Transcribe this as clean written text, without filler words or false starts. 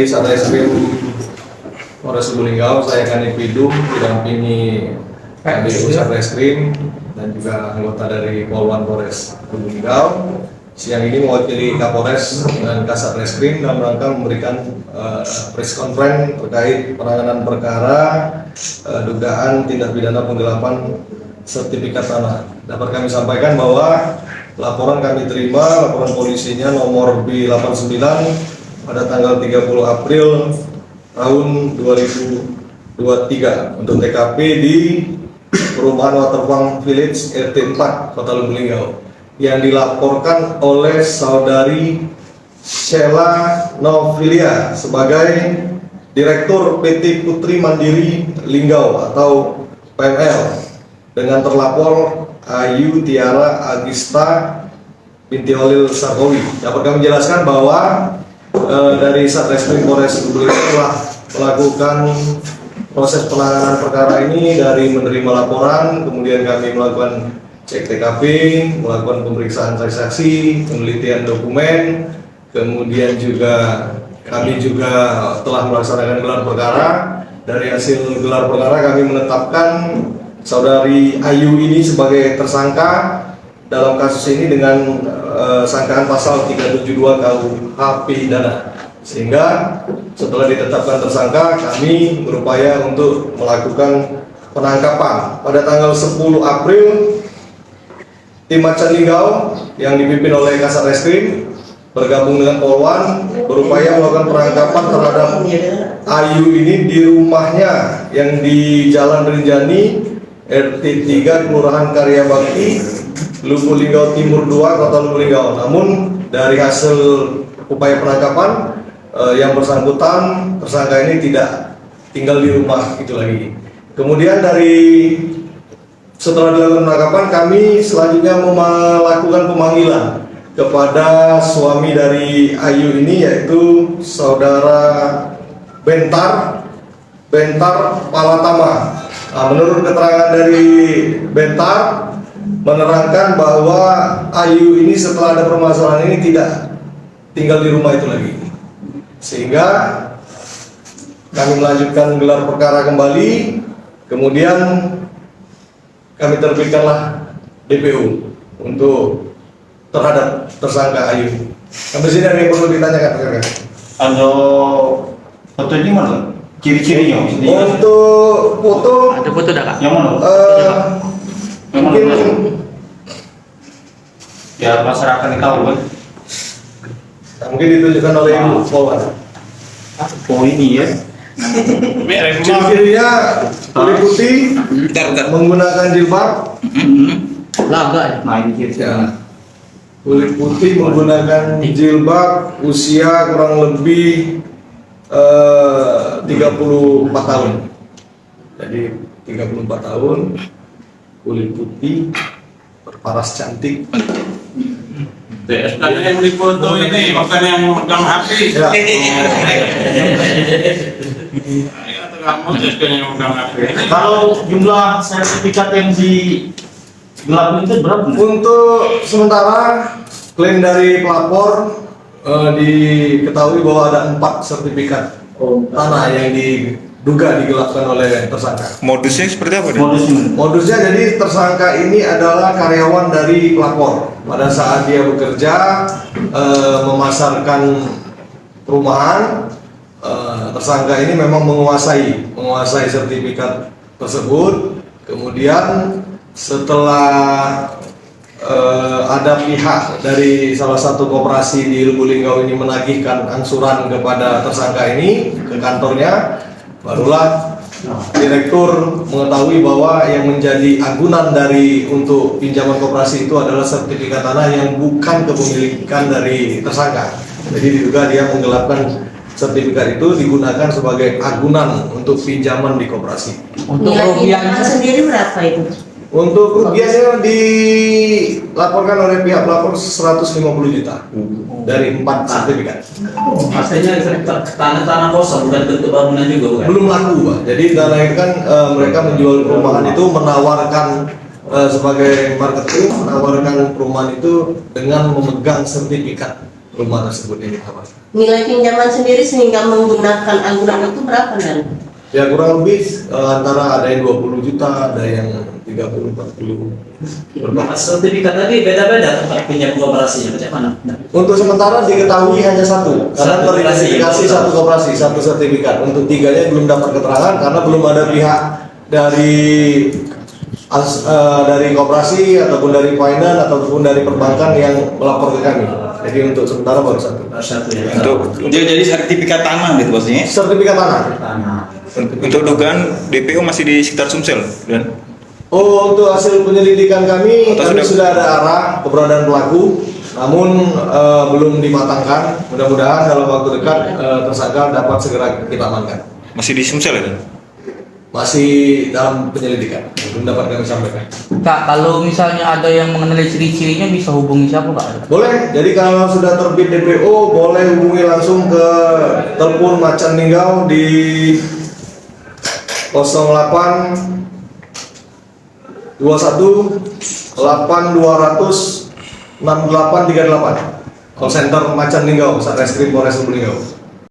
Satreskrim Polres Lubuk Linggau, saya Kanit Pidum didampingi Kabid Satreskrim dan juga anggota dari Polwan Polres Lubuk Linggau. Siang ini mewakili Kapolres dan Kasatreskrim dalam rangka memberikan press conference terkait penanganan perkara dugaan tindak pidana penggelapan sertifikat tanah. Dapat kami sampaikan bahwa laporan kami terima, laporan polisinya nomor B89 pada tanggal 30 April tahun 2023 untuk TKP di perumahan Waterfront Village RT 4 Kota Lubuk Linggau yang dilaporkan oleh saudari Sheila Novilia sebagai Direktur PT Putri Mandiri Linggau atau PML dengan terlapor Ayu Tiara Agista binti Holil Sarkowi. Dapat kami jelaskan bahwa dari Satreskrim Polres Lubuk Linggau telah melakukan proses penanganan perkara ini dari menerima laporan, kemudian kami melakukan cek TKP, melakukan pemeriksaan saksi-saksi, penelitian dokumen, kemudian juga kami juga telah melaksanakan gelar perkara. Dari hasil gelar perkara kami menetapkan saudari Ayu ini sebagai tersangka dalam kasus ini dengan sangkaan pasal 372 KUH pidana. Sehingga setelah ditetapkan tersangka, kami berupaya untuk melakukan penangkapan. Pada tanggal 10 April tim Macan Linggau yang dipimpin oleh Kasatreskrim bergabung dengan Polwan berupaya melakukan penangkapan terhadap Ayu ini di rumahnya yang di Jalan Rinjani RT 3 Kelurahan Karya Bakti Lubuk Linggau Timur 2 Kota Lubuk Linggau. Namun dari hasil upaya penangkapan yang bersangkutan tersangka ini tidak tinggal di rumah itu lagi. Kemudian setelah dilakukan penangkapan, kami selanjutnya melakukan pemanggilan kepada suami dari Ayu ini, yaitu saudara Bentar Palatama. Nah, menurut keterangan dari Bentar, menerangkan bahwa Ayu ini setelah ada permasalahan ini tidak tinggal di rumah itu lagi. Sehingga kami melanjutkan gelar perkara kembali, kemudian kami terbitkanlah DPO untuk terhadap tersangka Ayu. Sampai sini ada yang perlu ditanyakan, rekan? Ada foto ini mana? Ciri-cirinya? Untuk foto, ada foto dah kak? Yang mana? Mungkin ya masyarakat ini tahu kan? mungkin ditunjukkan oleh Ibu Polwan. Oh ini ya? Ciri-cirinya kulit putih, menggunakan jilbab. Laga. Nah ini ciri. Ya. Kulit putih menggunakan jilbab, usia kurang lebih 34 tahun. Jadi 34 tahun, kulit putih, berparas cantik. TSK yang di foto ini bukan yang megang HP. Ya. Kamu TSK yang megang HP. Kalau jumlah sertifikat yang digelapin itu berapa? Untuk sementara klaim dari pelapor diketahui bahwa ada 4 sertifikat tanah yang diduga digelapkan oleh tersangka. Modusnya seperti apa? Modusnya jadi tersangka ini adalah karyawan dari pelapor. Pada saat dia bekerja memasarkan perumahan, tersangka ini memang menguasai sertifikat tersebut. Kemudian setelah ada pihak dari salah satu koperasi di Lubuk Linggau ini menagihkan angsuran kepada tersangka ini ke kantornya, barulah direktur mengetahui bahwa yang menjadi agunan untuk pinjaman koperasi itu adalah sertifikat tanah yang bukan kepemilikan dari tersangka. Jadi diduga dia menggelapkan sertifikat itu digunakan sebagai agunan untuk pinjaman di koperasi. Untuk kerugiannya sendiri berapa itu? Untuk kerugiannya dilaporkan oleh pihak pelapor 150 juta dari 4 sertifikat. pastinya tanah kosong bukan bentuk bangunan juga bukan? Belum laku, Pak. Jadi tanah itu kan mereka menjual perumahan itu menawarkan sebagai marketing, menawarkan perumahan itu dengan memegang sertifikat rumah tersebut ini apa? Nilai pinjaman sendiri sehingga menggunakan anggunan itu berapa dan? Ya kurang lebih antara ada yang 20 juta, ada yang 30, 40. Mas sertifikat tadi beda-beda tempat pinjam kooperasinya macam mana? Untuk sementara diketahui hanya satu, karena Satu teridentifikasi koperasi. satu koperasi, satu sertifikat. Untuk tiganya belum dapat keterangan karena belum ada pihak dari koperasi ataupun dari finance ataupun dari perbankan yang melapor ke kami. Jadi untuk sementara baru satu. Satu ya. Jadi sertifikat tanah gitu maksudnya. Sertifikat tanah. Tanah. Untuk dugaan DPO masih di sekitar Sumsel dan Oh, untuk hasil penyelidikan kami, Atau kami sudah- sudah ada arah keberadaan pelaku, namun belum dimatangkan. Mudah-mudahan dalam waktu dekat tersangka dapat segera kita amankan. masih di Sumsel ya Dan? Masih dalam penyelidikan, belum dapat kami sampaikan. Kak, kalau misalnya ada yang mengenali ciri-cirinya bisa hubungi siapa Kak? Boleh, jadi kalau sudah terbit DPO, boleh hubungi langsung ke telepon Macan Ninggau di 08 21 8200 6838. Call center Macan Ninggau, Satreskrim Polres Lubuk Linggau.